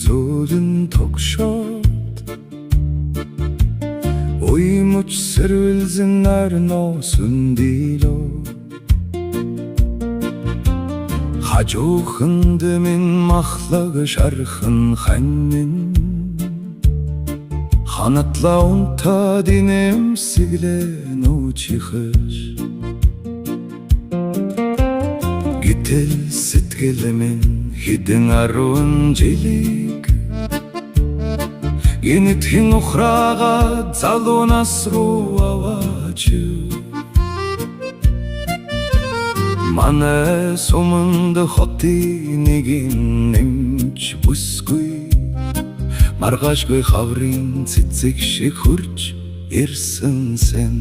зөөлөн тогшоод уймуч сэрвэлзэн арноосон дийлөө хажууханд минь махлаг шархан ханнин ханатлаа унтаад инэмсэглэн үучихэж гитэл сэтгэл минь хэдэн 10 жилиг гинэтхэн ухраагаад залуунаас руу аваач манай суманд хотын нэгэн нэмж бүсгүй маргаашгүй хаврын цэцэг шиг хурж ирсэн сэн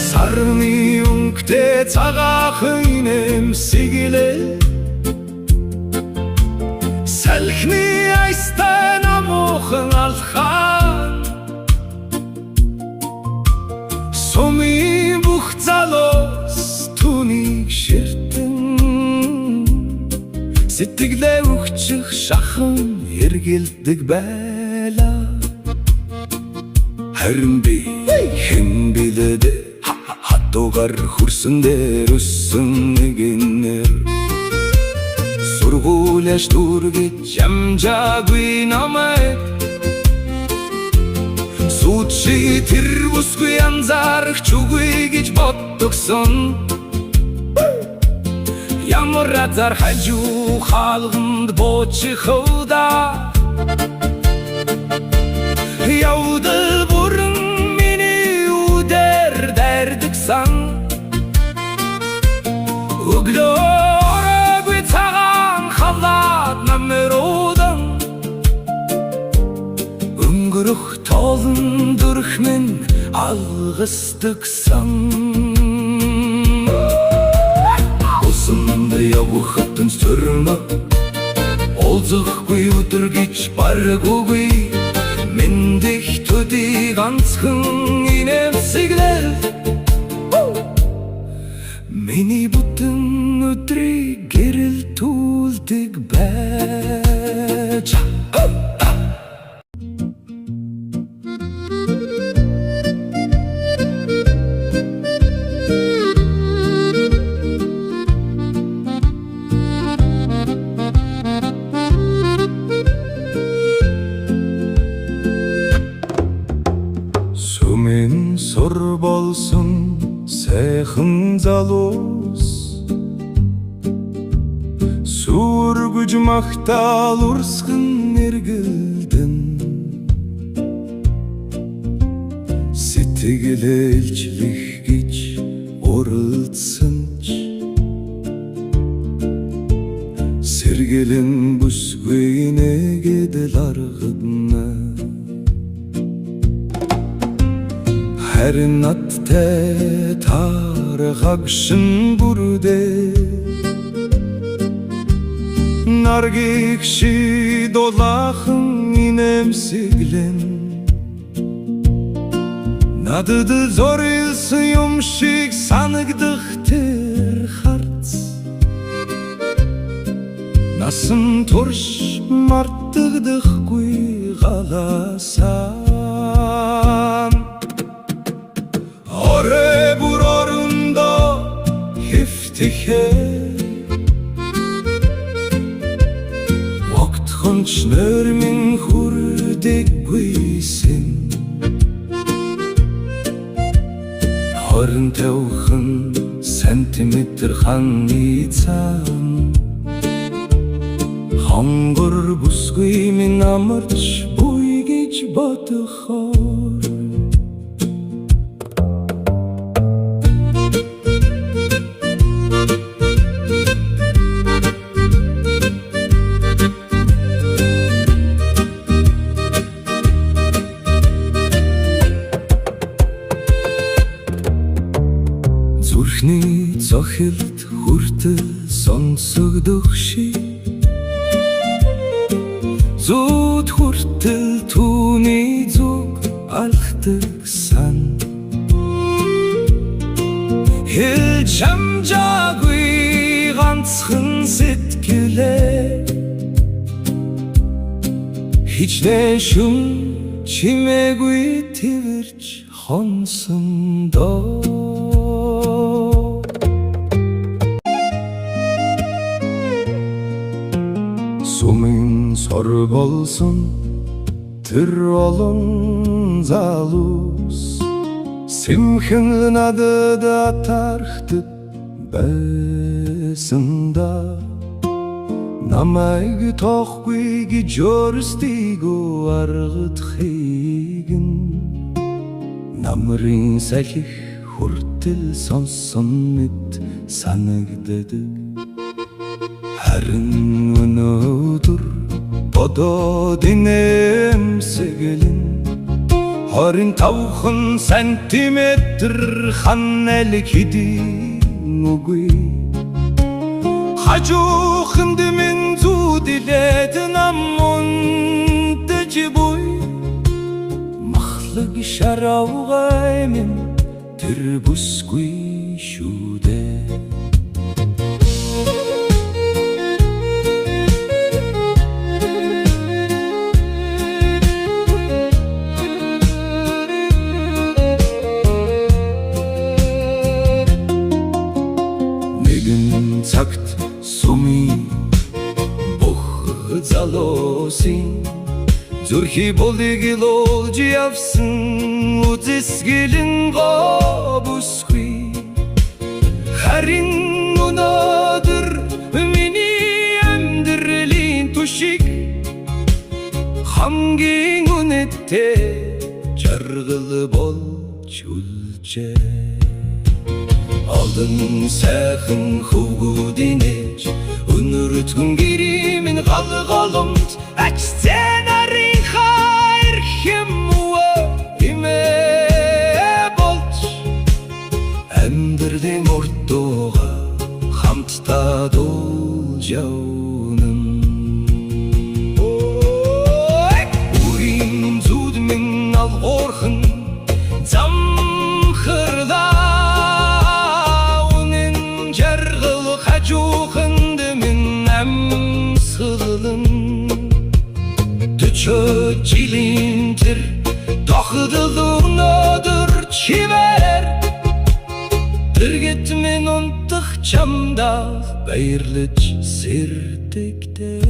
сарны өнгөтэй цагаахан эмсэглээ салхины айстай намуухан алхаан сумын бүх залуус түүнийг ширтэн сэтгэлээ өгчих шахан эргэлдэг байлаа харин би хэн билээ хатуугаар хүрсэн дээр өссөн нэгэнэр сургуулиас дүргэж амжаагүй намайг сүүчи тэр бүсгүй анзаарах чүгүй гэж боддогсон ямар азар хажуу хаалганд буучих өвда явдал бүрэн миний үдэр дайрдагсан өглөөрөгүй цагаан халаад намеруудан өнгөрөх тоолн дүрх минь алгасдагсан усанд явахтан сөрмө олзохгүй өдөр гэж баргуугүй мэндих төдий ганцхан инэмсэглэл миний бүтэн өдрийг гэрэл түлдэг байж Сүмэн сур болсон сайхан залуус сүргэж махтаал урсган эргэлдэн сэтгэлэлчлэх гэж уралдсан ч сэргэлэн бүсгүй нэгэд ларгадна харин надтай тааргагшин бүрдээ наргийг ши дулаахан инэмсэглэн надад зорилсан юм шиг санагдах тэр харц насан турш мартагдахгүй галаасан орой бүр орондоо хэвтэхээ огтхонч нойр минь хүрдэггүйсэн хорон тавхан сантиметр ханы цаан хонгор бүсгүй минь амарч буй гэж бодохоор зүрхний цохилт хүртэл сонсогдох шиг зүуд хүртэл түүний зүг алхдаг сан хэлж амжаагүй ганцхан сэтгэлээ Hiç ne şum çimegui tivirç honsunda Sumin sor bolsun tır olun zalus Simhin adı da tarhtı besında Намайг тохгүйг жөрстийгү аргад хийгэн Намрын салхих хүртэл сонсон мэд санагддаг Харин өнөөдөр бодоод инээмсэглэн 25 сантиметр ханал хэдийн үгүй Хажууханд минь зүүдэлээд намун дэжбүй Махлаг шараугай минь тэр бүсгүй шүдэ Нэгэн цагт Сумын бүх залуусын зүрхий болыг илуулж явсан үзэсгэлэн гобусгүй Харин өнөөдөр миний амьдралын түшиг хамгийн үнэтэй жаргал болж үлжээ Алдын сайхан хөвгүүдийн ээж Өнөртгөн гэрийн галгаламт Ач сценарийнхаа эрхэм имээ болж Амьдралын урт дууга хамтдаа дуулж явнан Үрийн зүуд минь алгуурхан замхарлаа Хажууханд минь амьсгалан Төчөө жилийн тэр дохдол өнөөдөр чивээр Тэргэт минь унтах чамдаа баярлаж сэрдэгтэй